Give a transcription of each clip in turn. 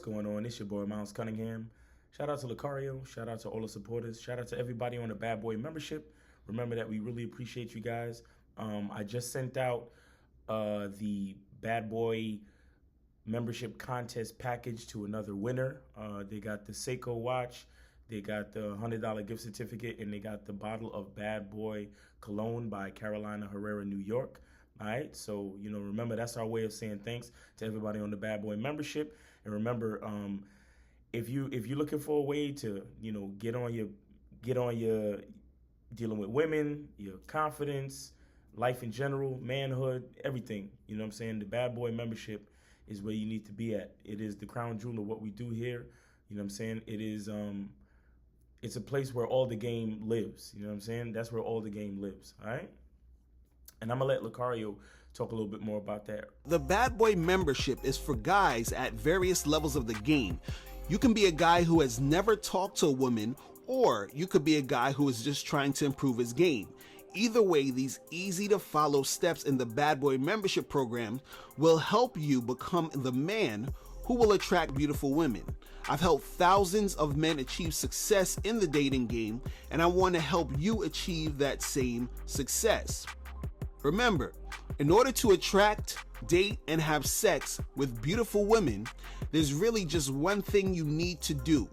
going on? It's your boy, Miles Cunningham. Shout out to Lucario. Shout out to all the supporters. Shout out to everybody on the Bad Boy membership. Remember that we really appreciate you guys. I just sent out the Bad Boy membership contest package to another winner. They got the Seiko watch, they got the $100 gift certificate, and they got the bottle of Bad Boy Cologne by Carolina Herrera, New York. All right, so remember, that's our way of saying thanks to everybody on the Bad Boy membership. And remember, if you're looking for a way to get on your dealing with women, your confidence, life in general, manhood, everything, you know what I'm saying? The Bad Boy membership is where you need to be at. It is the crown jewel of what we do here. You know what I'm saying? It is it's a place where all the game lives. You know what I'm saying? That's where all the game lives. All right. And I'm gonna let Lucario talk a little bit more about that. The Bad Boy membership is for guys at various levels of the game. You can be a guy who has never talked to a woman, or you could be a guy who is just trying to improve his game. Either way, these easy to follow steps in the Bad Boy membership program will help you become the man who will attract beautiful women. I've helped thousands of men achieve success in the dating game, and I want to help you achieve that same success. Remember, in order to attract, date, and have sex with beautiful women, there's really just one thing you need to do.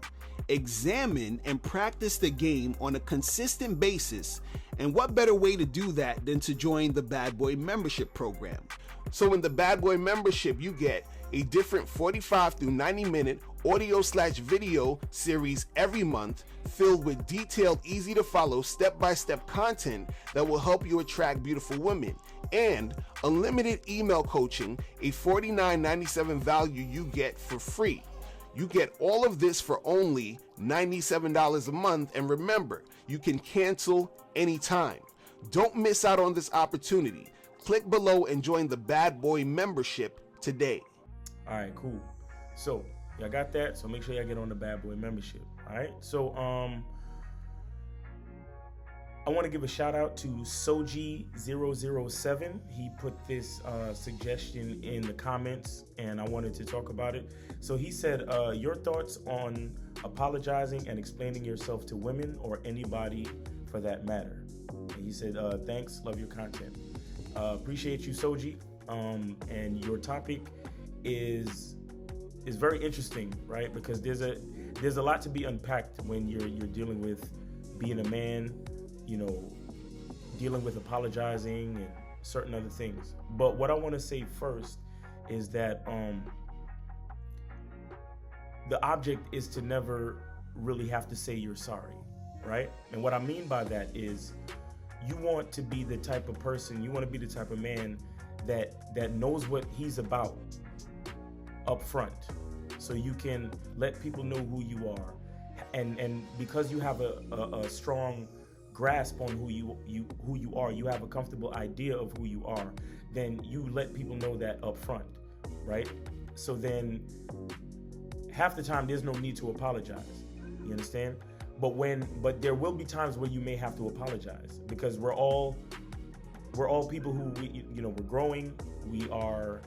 Examine and practice the game on a consistent basis, and what better way to do that than to join the Bad Boy membership program. So in the Bad Boy membership, you get a different 45 through 90-minute audio/video series every month filled with detailed, easy to follow, step-by-step content that will help you attract beautiful women, and unlimited email coaching, a $49.97 value you get for free. You get all of this for only $97 a month, and remember, you can cancel anytime. Don't miss out on this opportunity. Click below and join the Bad Boy membership today. All right, cool. So y'all got that. So make sure y'all get on the Bad Boy membership. All right. So I want to give a shout out to Soji007. He put this suggestion in the comments, and I wanted to talk about it. So he said, your thoughts on apologizing and explaining yourself to women or anybody for that matter. And he said, thanks, love your content. Appreciate you, Soji. And your topic is very interesting, right? Because there's a lot to be unpacked when you're dealing with being a man, dealing with apologizing and certain other things. But what I want to say first is that the object is to never really have to say you're sorry, right? And what I mean by that is you want to be the type of person, you want to be the type of man that knows what he's about up front, so you can let people know who you are, and because you have a strong grasp on who you are, you have a comfortable idea of who you are, then you let people know that up front, right? So then half the time there's no need to apologize, you understand? But there will be times where you may have to apologize, because we're all people who we're growing, we are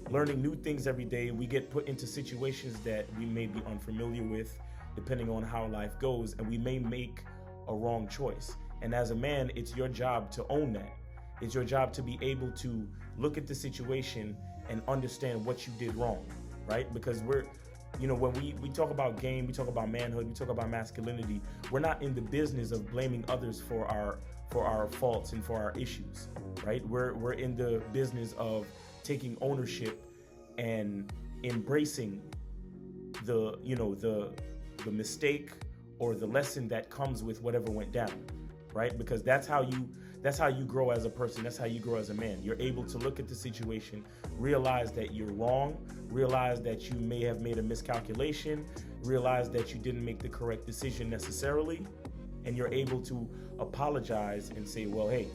learning new things every day. We get put into situations that we may be unfamiliar with, depending on how life goes, and we may make a wrong choice. And as a man, it's your job to own that. It's your job to be able to look at the situation and understand what you did wrong, right? Because when we talk about game, we talk about manhood, we talk about masculinity, we're not in the business of blaming others for our faults and for our issues, right? We're in the business of taking ownership and embracing the mistake or the lesson that comes with whatever went down, right? Because that's how you grow as a person. That's how you grow as a man. You're able to look at the situation, realize that you're wrong, realize that you may have made a miscalculation, realize that you didn't make the correct decision necessarily, and you're able to apologize and say, well, hey,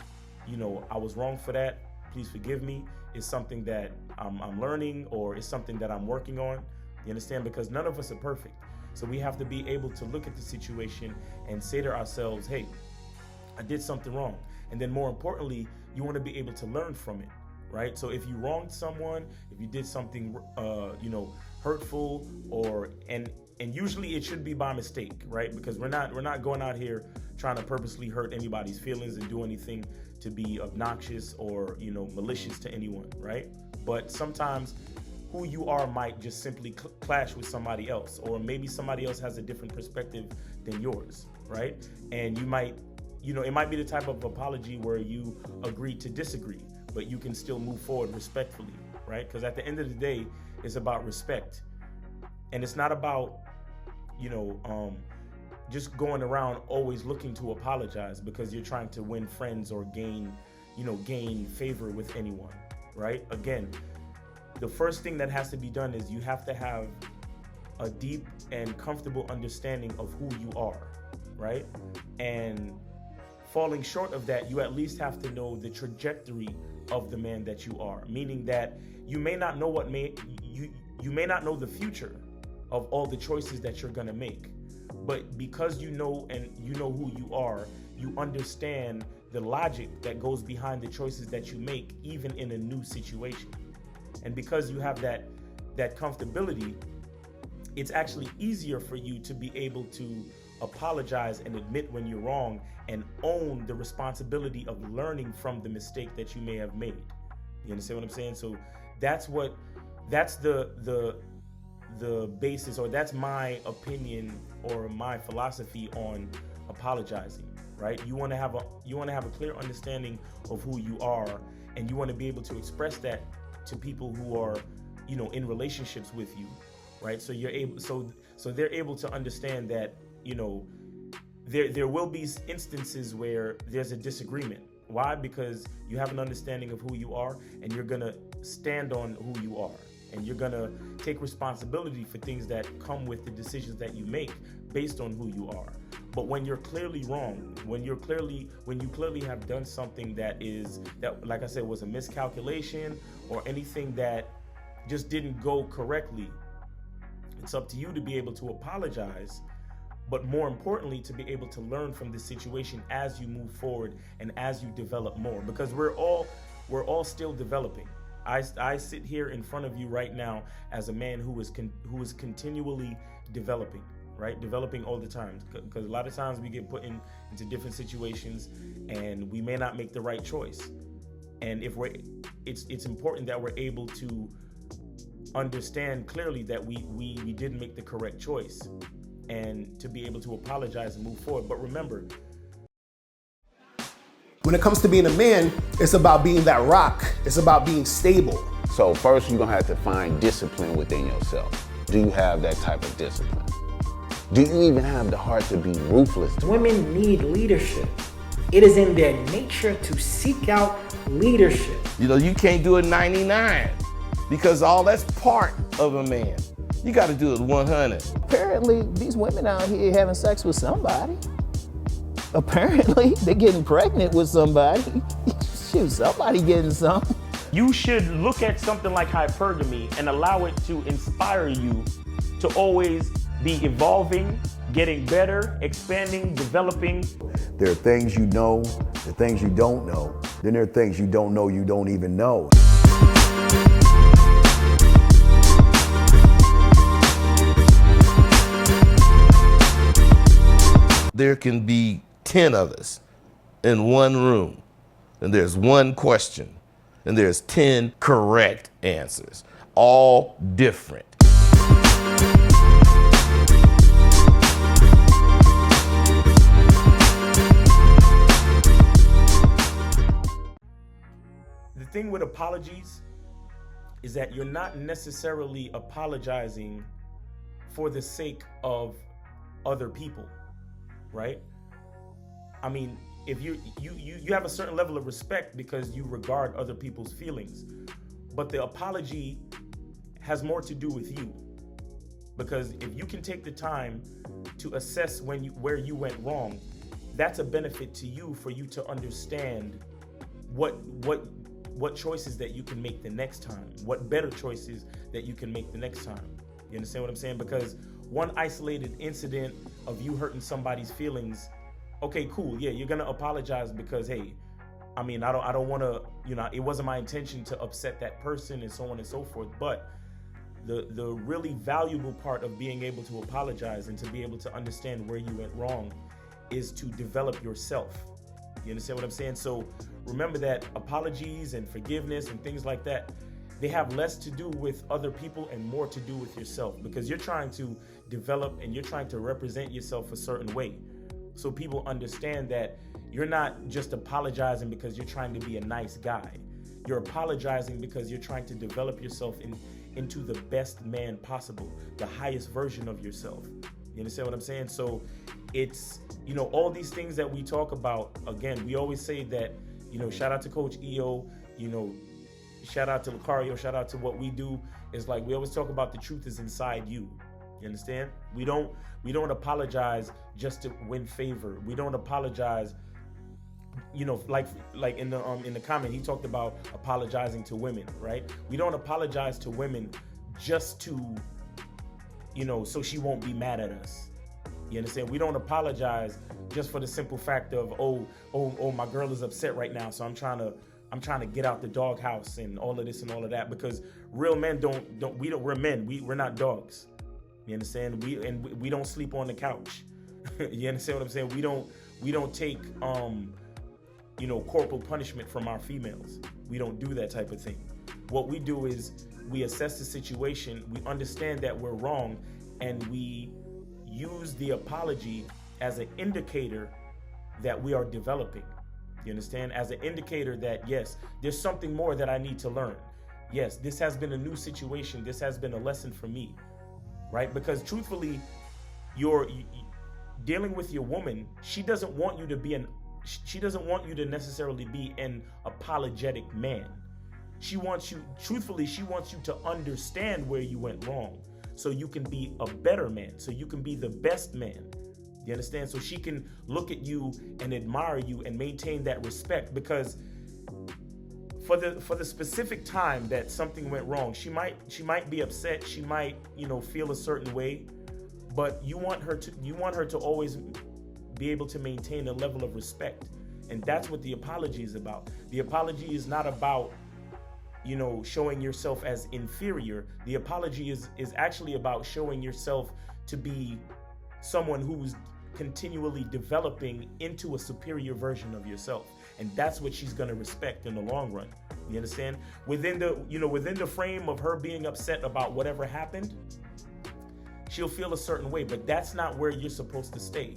I was wrong for that. Please forgive me. It's something that I'm learning, or it's something that I'm working on. You understand? Because none of us are perfect. So we have to be able to look at the situation and say to ourselves, hey, I did something wrong. And then more importantly, you want to be able to learn from it, right? So if you wronged someone, if you did something, hurtful, and usually it should be by mistake, right? Because we're not going out here trying to purposely hurt anybody's feelings and do anything to be obnoxious or, malicious to anyone, right? But sometimes who you are might just simply clash with somebody else, or maybe somebody else has a different perspective than yours, right? And you might, it might be the type of apology where you agree to disagree, but you can still move forward respectfully, right? Because at the end of the day, it's about respect. And it's not about, just going around always looking to apologize because you're trying to win friends or gain favor with anyone, right? Again, the first thing that has to be done is you have to have a deep and comfortable understanding of who you are, right? And falling short of that, you at least have to know the trajectory of the man that you are, meaning that you may not know you may not know the future of all the choices that you're gonna make, but because you know who you are, you understand the logic that goes behind the choices that you make, even in a new situation. And because you have that comfortability, it's actually easier for you to be able to apologize and admit when you're wrong and own the responsibility of learning from the mistake that you may have made. You understand what I'm saying? So that's the basis, or that's my opinion or my philosophy on apologizing, right? You want to have a clear understanding of who you are, and you want to be able to express that to people who are, in relationships with you, right? So they're able to understand that, there will be instances where there's a disagreement. Why? Because you have an understanding of who you are, and you're gonna stand on who you are, and you're gonna take responsibility for things that come with the decisions that you make based on who you are. But when you're clearly wrong, when you clearly have done something that like I said, was a miscalculation or anything that just didn't go correctly, it's up to you to be able to apologize, but more importantly, to be able to learn from the situation as you move forward and as you develop more, because we're all still developing. I sit here in front of you right now as a man who is continually developing, right? Developing all the time, because a lot of times we get put into different situations and we may not make the right choice. And it's important that we're able to understand clearly that we didn't make the correct choice, and to be able to apologize and move forward. But remember, when it comes to being a man, it's about being that rock. It's about being stable. So first, you're gonna have to find discipline within yourself. Do you have that type of discipline? Do you even have the heart to be ruthless? Women need leadership. It is in their nature to seek out leadership. You can't do it 99 because all that's part of a man. You got to do it 100. Apparently, these women out here having sex with somebody. Apparently, they're getting pregnant with somebody. Shoot, somebody getting some. you should look at something like hypergamy and allow it to inspire you to always be evolving, getting better, expanding, developing. There are things you know, there are things you don't know. Then there are things you don't know you don't even know. There can be 10 of us in one room, and there's one question, and there's 10 correct answers, all different. The thing with apologies is that you're not necessarily apologizing for the sake of other people, right? I mean, if you have a certain level of respect because you regard other people's feelings, but the apology has more to do with you. Because if you can take the time to assess where you went wrong, that's a benefit to you for you to understand what choices that you can make the next time, what better choices that you can make the next time. You understand what I'm saying? Because one isolated incident of you hurting somebody's feelings, okay, cool, yeah, you're gonna apologize because, hey, I mean, I don't want to, it wasn't my intention to upset that person and so on and so forth. But the really valuable part of being able to apologize and to be able to understand where you went wrong is to develop yourself. You understand what I'm saying? So remember that apologies and forgiveness and things like that, they have less to do with other people and more to do with yourself, because you're trying to develop and you're trying to represent yourself a certain way. So people understand that you're not just apologizing because you're trying to be a nice guy. You're apologizing because you're trying to develop yourself into the best man possible, the highest version of yourself. You understand what I'm saying? So it's, all these things that we talk about, again, we always say that, shout out to Coach EO, shout out to Lucario, shout out to what we do. It's like we always talk about the truth is inside you. You understand? We don't apologize just to win favor. We don't apologize, like in the comment, he talked about apologizing to women, right? We don't apologize to women just to, so she won't be mad at us. You understand? We don't apologize just for the simple fact of, oh, my girl is upset right now, so I'm trying to get out the doghouse and all of this and all of that, because real men we're men. We're not dogs. You understand? We don't sleep on the couch. You understand what I'm saying? We don't take corporal punishment from our females. We don't do that type of thing. What we do is we assess the situation, we understand that we're wrong, and we use the apology as an indicator that we are developing. You understand? As an indicator that, yes, there's something more that I need to learn. Yes, this has been a new situation. This has been a lesson for me, right? Because truthfully, you're dealing with your woman. She doesn't want you to necessarily be an apologetic man. She wants you to understand where you went wrong, so you can be a better man, so you can be the best man. You understand? So she can look at you and admire you and maintain that respect, because for the specific time that something went wrong, she might be upset, she might, feel a certain way, but you want her to always be able to maintain a level of respect. And that's what the apology is about. The apology is not about, showing yourself as inferior. The apology is actually about showing yourself to be someone who's continually developing into a superior version of yourself. And that's what she's going to respect in the long run. You understand? Within the frame of her being upset about whatever happened, she'll feel a certain way, but that's not where you're supposed to stay.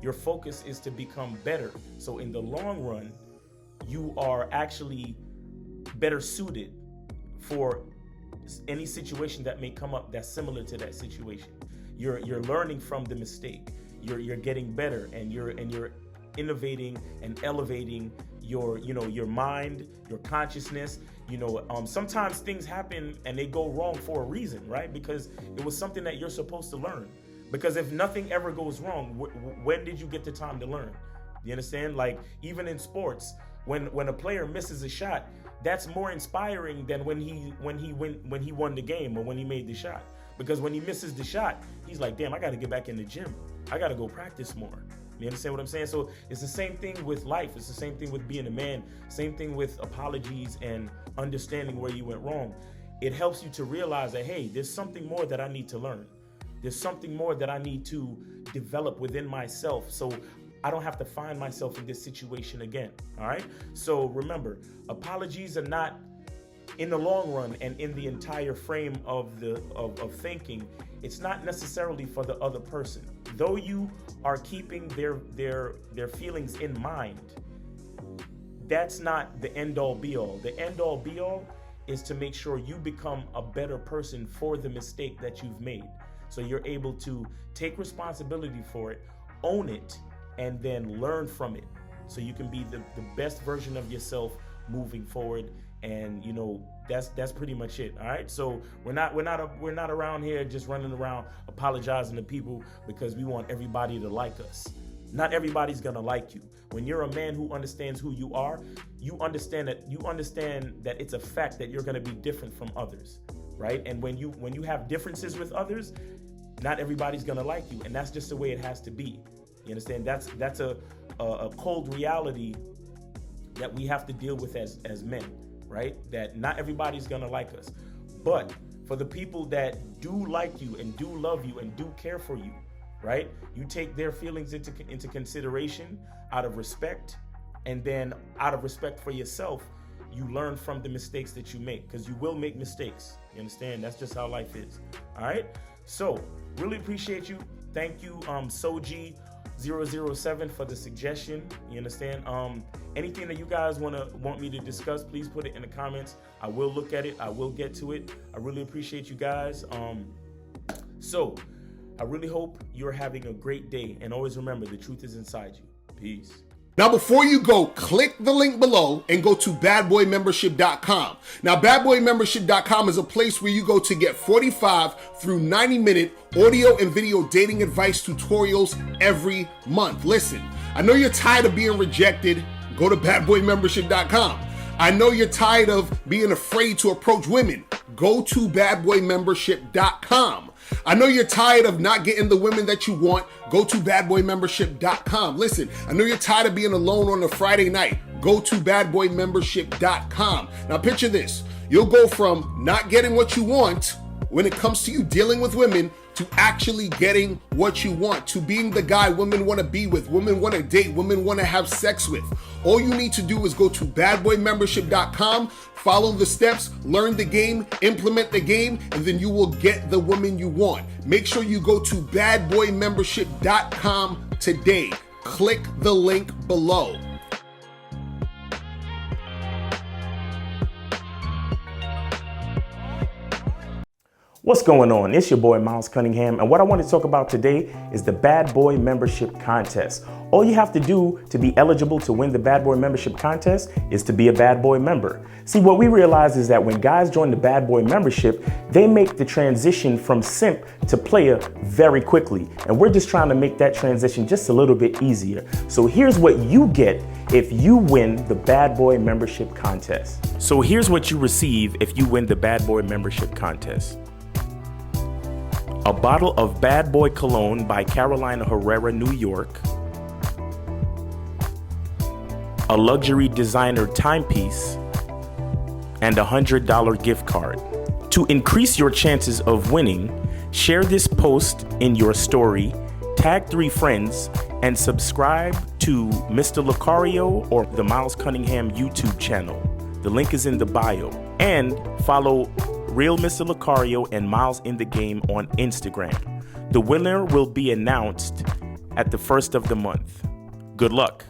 Your focus is to become better. So in the long run, you are actually better suited for any situation that may come up that's similar to that situation. You're learning from the mistake. You're getting better, and you're innovating and elevating your mind, your consciousness. Sometimes things happen and they go wrong for a reason, right? Because it was something that you're supposed to learn. Because if nothing ever goes wrong, when did you get the time to learn? You understand? Like, even in sports, when a player misses a shot, that's more inspiring than when he won the game or when he made the shot. Because when he misses the shot, he's like, damn, I got to get back in the gym. I got to go practice more. You understand what I'm saying? So it's the same thing with life. It's the same thing with being a man. Same thing with apologies and understanding where you went wrong. It helps you to realize that, hey, there's something more that I need to learn. There's something more that I need to develop within myself, so I don't have to find myself in this situation again. All right? So remember, apologies are not, in the long run and in the entire frame of thinking, it's not necessarily for the other person. Though you are keeping their feelings in mind, that's not the end all be all. The end all be all is to make sure you become a better person for the mistake that you've made. So you're able to take responsibility for it, own it, and then learn from it. So you can be the best version of yourself moving forward. And that's pretty much it. All right. So we're not around here just running around apologizing to people because we want everybody to like us. Not everybody's gonna like you. When you're a man who understands who you are, you understand that it's a fact that you're gonna be different from others. Right? And when you have differences with others, not everybody's gonna like you, and that's just the way it has to be. You understand? That's a cold reality that we have to deal with as men, right? That not everybody's gonna like us. But for the people that do like you and do love you and do care for you, right? You take their feelings into consideration out of respect, and then out of respect for yourself, you learn from the mistakes that you make, because you will make mistakes. You understand? That's just how life is. All right? So, really appreciate you. Thank you, Soji007 for the suggestion. You understand? Anything that you guys want me to discuss, please put it in the comments. I will look at it. I will get to it. I really appreciate you guys. So, I really hope you're having a great day. And always remember, the truth is inside you. Peace. Now, before you go, click the link below and go to badboymembership.com. Now, badboymembership.com is a place where you go to get 45 through 90-minute audio and video dating advice tutorials every month. Listen, I know you're tired of being rejected. Go to badboymembership.com. I know you're tired of being afraid to approach women. Go to badboymembership.com. I know you're tired of not getting the women that you want. Go to badboymembership.com. Listen, I know you're tired of being alone on a Friday night. Go to badboymembership.com. Now picture this. You'll go from not getting what you want when it comes to you dealing with women to actually getting what you want, to being the guy women want to be with, women want to date, women want to have sex with. All you need to do is go to badboymembership.com, follow the steps, learn the game, implement the game, and then you will get the woman you want. Make sure you go to badboymembership.com today. Click the link below. What's going on? It's your boy Miles Cunningham, and what I want to talk about today is the Bad Boy Membership Contest. All you have to do to be eligible to win the Bad Boy Membership Contest is to be a Bad Boy member. See, what we realize is that when guys join the Bad Boy Membership, they make the transition from simp to player very quickly, and we're just trying to make that transition just a little bit easier. So here's what you get if you win the Bad Boy Membership Contest. So here's what you receive if you win the Bad Boy Membership Contest. A bottle of Bad Boy Cologne by Carolina Herrera, New York. A luxury designer timepiece. And a $100 gift card. To increase your chances of winning, share this post in your story, tag 3 friends, and subscribe to Mr. Lucario or the Miles Cunningham YouTube channel. The link is in the bio. And follow Real Mr. Lucario and Miles in the Game on Instagram. The winner will be announced at the first of the month. Good luck.